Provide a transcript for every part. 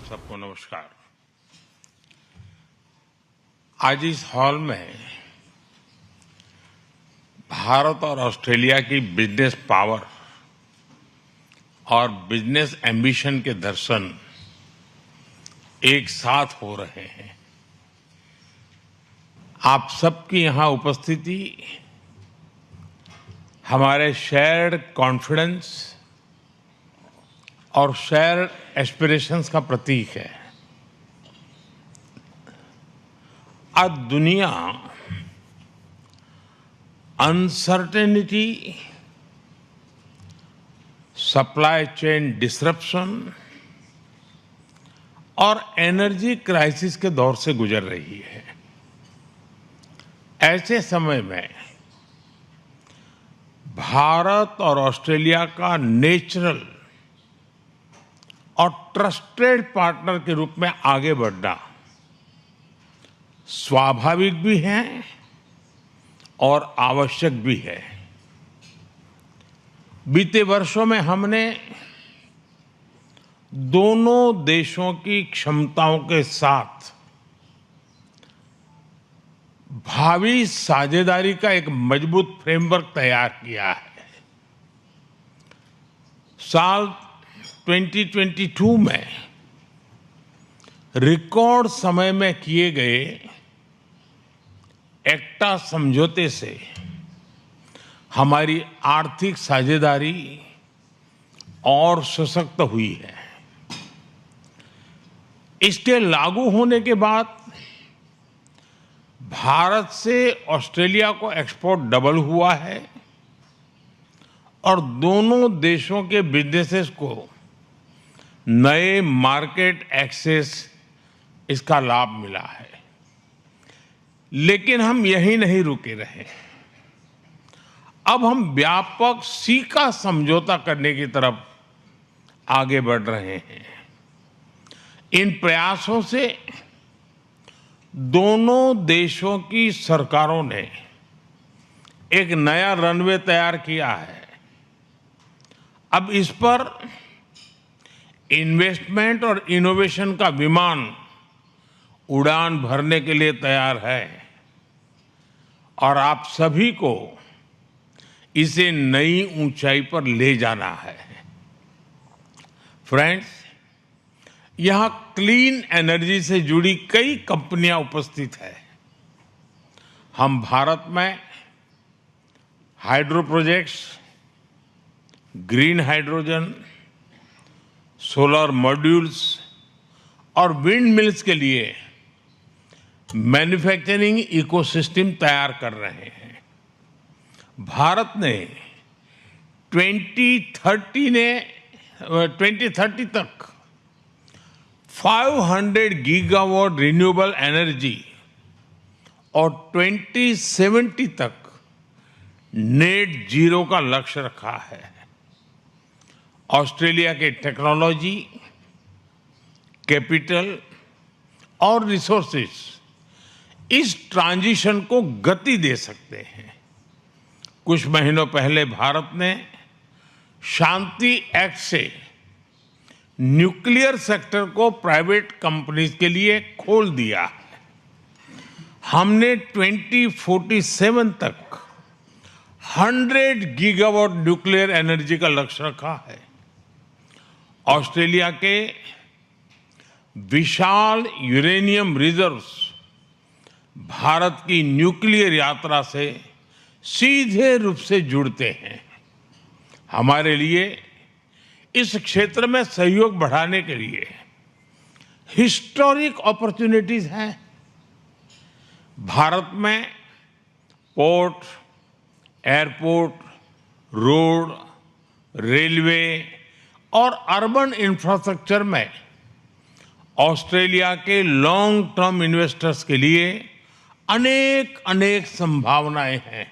सबको नमस्कार। आज इस हॉल में भारत और ऑस्ट्रेलिया की बिजनेस पावर और बिजनेस एम्बिशन के दर्शन एक साथ हो रहे हैं। आप सबकी यहां उपस्थिति हमारे शेयर्ड कॉन्फिडेंस और शेयर्ड एस्पिरेशंस का प्रतीक है। आज दुनिया अनसर्टेनिटी, सप्लाई चेन डिसरप्शन और एनर्जी क्राइसिस के दौर से गुजर रही है। ऐसे समय में भारत और ऑस्ट्रेलिया का नेचुरल और ट्रस्टेड पार्टनर के रूप में आगे बढ़ना स्वाभाविक भी है और आवश्यक भी है। बीते वर्षों में हमने दोनों देशों की क्षमताओं के साथ भावी साझेदारी का एक मजबूत फ्रेमवर्क तैयार किया है। साल 2022 में रिकॉर्ड समय में किए गए एक्टा समझौते से हमारी आर्थिक साझेदारी और सशक्त हुई है। इसके लागू होने के बाद भारत से ऑस्ट्रेलिया को एक्सपोर्ट डबल हुआ है और दोनों देशों के बिजनेसेस को नए मार्केट एक्सेस इसका लाभ मिला है। लेकिन हम यहीं नहीं रुके रहे। अब हम व्यापक सीका समझौता करने की तरफ आगे बढ़ रहे हैं। इन प्रयासों से दोनों देशों की सरकारों ने एक नया रनवे तैयार किया है। अब इस पर इन्वेस्टमेंट और इनोवेशन का विमान उड़ान भरने के लिए तैयार है और आप सभी को इसे नई ऊंचाई पर ले जाना है। फ्रेंड्स, यहां क्लीन एनर्जी से जुड़ी कई कंपनियां उपस्थित हैं। हम भारत में hydro projects, green hydrogen, solar modules और विंड मिल्स के लिए मैन्युफैक्चरिंग इकोसिस्टम तैयार कर रहे हैं। भारत ने 2030 तक 500 गीगावाट रिन्यूएबल एनर्जी और 2070 तक नेट जीरो का लक्ष्य रखा है। ऑस्ट्रेलिया के टेक्नोलॉजी, कैपिटल और रिसोर्सेज इस ट्रांजिशन को गति दे सकते हैं। कुछ महीनों पहले भारत ने शांति एक्ट से न्यूक्लियर सेक्टर को प्राइवेट कंपनीज के लिए खोल दिया है। हमने 2047 तक 100 गीगावाट न्यूक्लियर एनर्जी का लक्ष्य रखा है। ऑस्ट्रेलिया के विशाल यूरेनियम रिजर्व्स भारत की न्यूक्लियर यात्रा से सीधे रूप से जुड़ते हैं। हमारे लिए इस क्षेत्र में सहयोग बढ़ाने के लिए हिस्टोरिक अपॉर्चुनिटीज हैं। भारत में पोर्ट, एयरपोर्ट, रोड, रेलवे और अर्बन इंफ्रास्ट्रक्चर में ऑस्ट्रेलिया के लॉन्ग टर्म इन्वेस्टर्स के लिए अनेक संभावनाएं हैं।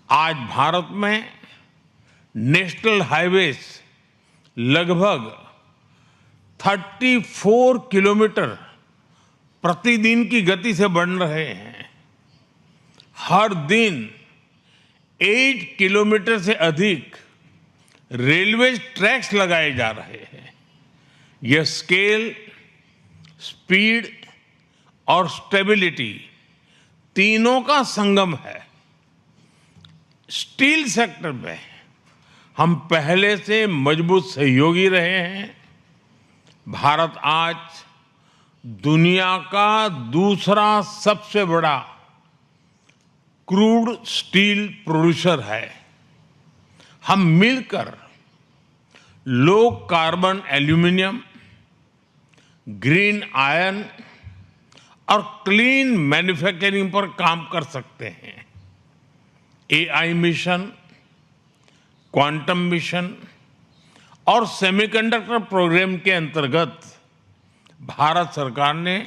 आज भारत में नेशनल हाईवेज लगभग 34 किलोमीटर प्रतिदिन की गति से बन रहे हैं। हर दिन 8 किलोमीटर से अधिक रेलवे ट्रैक्स लगाए जा रहे हैं, यह स्केल, स्पीड और स्टेबिलिटी तीनों का संगम है। स्टील सेक्टर में हम पहले से मजबूत सहयोगी रहे हैं। भारत आज दुनिया का दूसरा सबसे बड़ा क्रूड स्टील प्रोड्यूसर है। हम मिलकर low carbon aluminium, green iron और क्लीन मैन्युफैक्चरिंग पर काम कर सकते हैं। एआई मिशन, क्वांटम मिशन और सेमीकंडक्टर प्रोग्राम के अंतर्गत भारत सरकार ने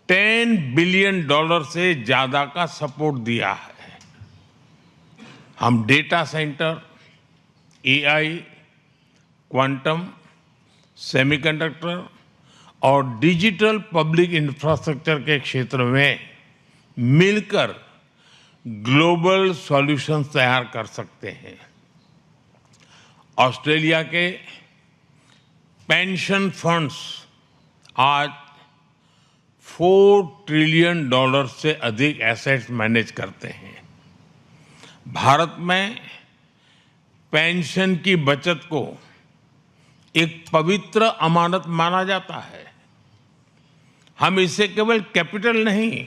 $10 बिलियन से ज्यादा का सपोर्ट दिया है। हम data centre, AI, quantum, semiconductor और डिजिटल पब्लिक इंफ्रास्ट्रक्चर के क्षेत्र में मिलकर ग्लोबल सॉल्यूशंस तैयार कर सकते हैं। ऑस्ट्रेलिया के पेंशन फंड्स आज $4 ट्रिलियन से अधिक एसेट्स मैनेज करते हैं। भारत में पेंशन की बचत को एक पवित्र अमानत माना जाता है। हम इसे केवल कैपिटल नहीं,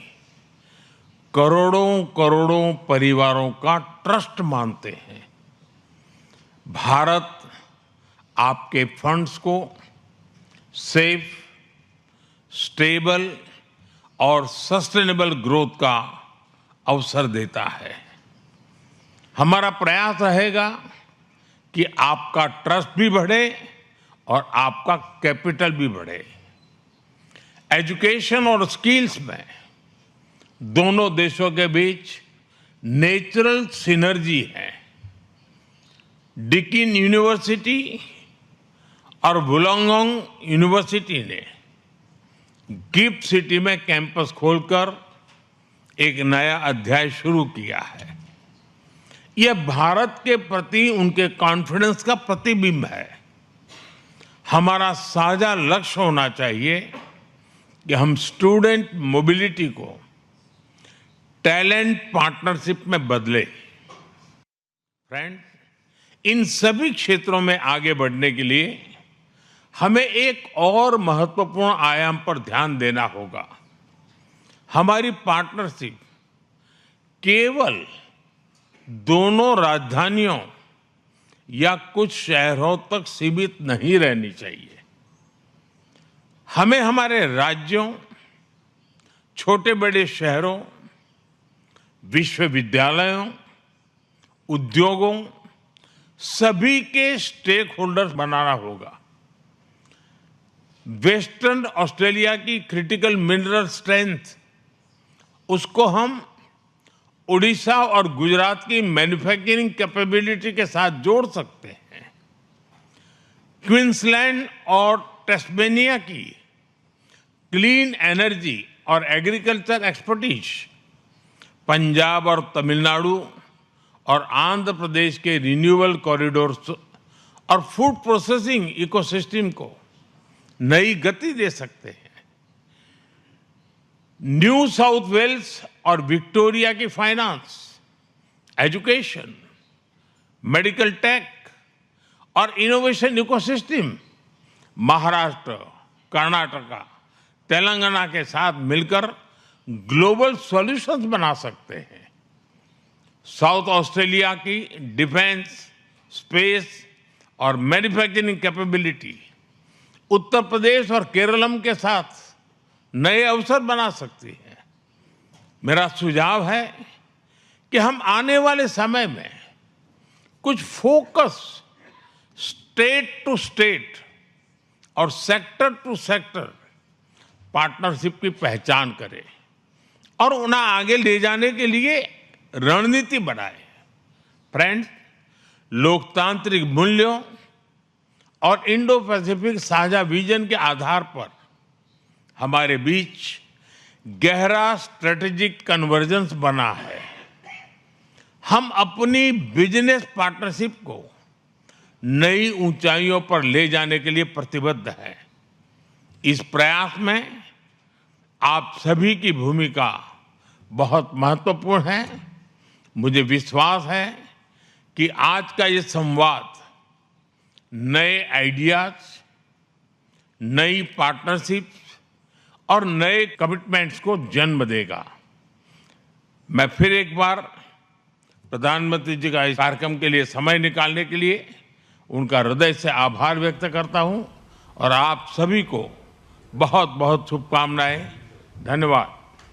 करोड़ों करोड़ों परिवारों का ट्रस्ट मानते हैं। भारत आपके फंड्स को सेफ, स्टेबल और सस्टेनेबल ग्रोथ का अवसर देता है। हमारा प्रयास रहेगा कि आपका ट्रस्ट भी बढ़े और आपका कैपिटल भी बढ़े। एजुकेशन और स्किल्स में दोनों देशों के बीच नेचुरल सिनर्जी है। डिकिन यूनिवर्सिटी और वुलंगडोंग यूनिवर्सिटी ने गिफ्ट सिटी में कैंपस खोलकर एक नया अध्याय शुरू किया है। यह भारत के प्रति उनके कॉन्फिडेंस का प्रतिबिंब है। हमारा साझा लक्ष्य होना चाहिए कि हम स्टूडेंट मोबिलिटी को टैलेंट पार्टनरशिप में बदले। फ्रेंड, इन सभी क्षेत्रों में आगे बढ़ने के लिए हमें एक और महत्वपूर्ण आयाम पर ध्यान देना होगा। हमारी पार्टनरशिप केवल दोनों राजधानियों या कुछ शहरों तक सीमित नहीं रहनी चाहिए। हमें हमारे राज्यों, छोटे बड़े शहरों, विश्वविद्यालयों, उद्योगों, सभी के स्टेक होल्डर्स बनाना होगा। वेस्टर्न ऑस्ट्रेलिया की क्रिटिकल मिनरल स्ट्रेंथ, उसको हम उड़ीसा और गुजरात की मैन्युफैक्चरिंग कैपेबिलिटी के साथ जोड़ सकते हैं। क्वींसलैंड और टेस्मेनिया की क्लीन एनर्जी और एग्रीकल्चर एक्सपर्टीज, पंजाब और तमिलनाडु और आंध्र प्रदेश के रिन्यूएबल कॉरिडोर्स और फूड प्रोसेसिंग इकोसिस्टम को नई गति दे सकते हैं। न्यू साउथ वेल्स और विक्टोरिया की फाइनेंस, एजुकेशन, मेडिकल टेक और इनोवेशन इकोसिस्टम महाराष्ट्र, कर्नाटका, तेलंगाना के साथ मिलकर ग्लोबल सॉल्यूशंस बना सकते हैं। साउथ ऑस्ट्रेलिया की डिफेंस, स्पेस और मैन्युफैक्चरिंग कैपेबिलिटी उत्तर प्रदेश और केरलम के साथ नए अवसर बना सकती है। मेरा सुझाव है कि हम आने वाले समय में कुछ फोकस स्टेट टू स्टेट और सेक्टर टू सेक्टर पार्टनरशिप की पहचान करें और उन्हें आगे ले जाने के लिए रणनीति बनाए। फ्रेंड्स, लोकतांत्रिक मूल्यों और इंडो पैसिफिक साझा विजन के आधार पर हमारे बीच गहरा स्ट्रेटेजिक कन्वर्जेंस बना है। हम अपनी बिजनेस पार्टनरशिप को नई ऊंचाइयों पर ले जाने के लिए प्रतिबद्ध है। इस प्रयास में आप सभी की भूमिका बहुत महत्वपूर्ण है। मुझे विश्वास है कि आज का ये संवाद नए आइडियाज, नई पार्टनरशिप्स और नए कमिटमेंट्स को जन्म देगा। मैं फिर एक बार प्रधानमंत्री जी का इस कार्यक्रम के लिए समय निकालने के लिए उनका हृदय से आभार व्यक्त करता हूं और आप सभी को बहुत बहुत शुभकामनाएं। धन्यवाद।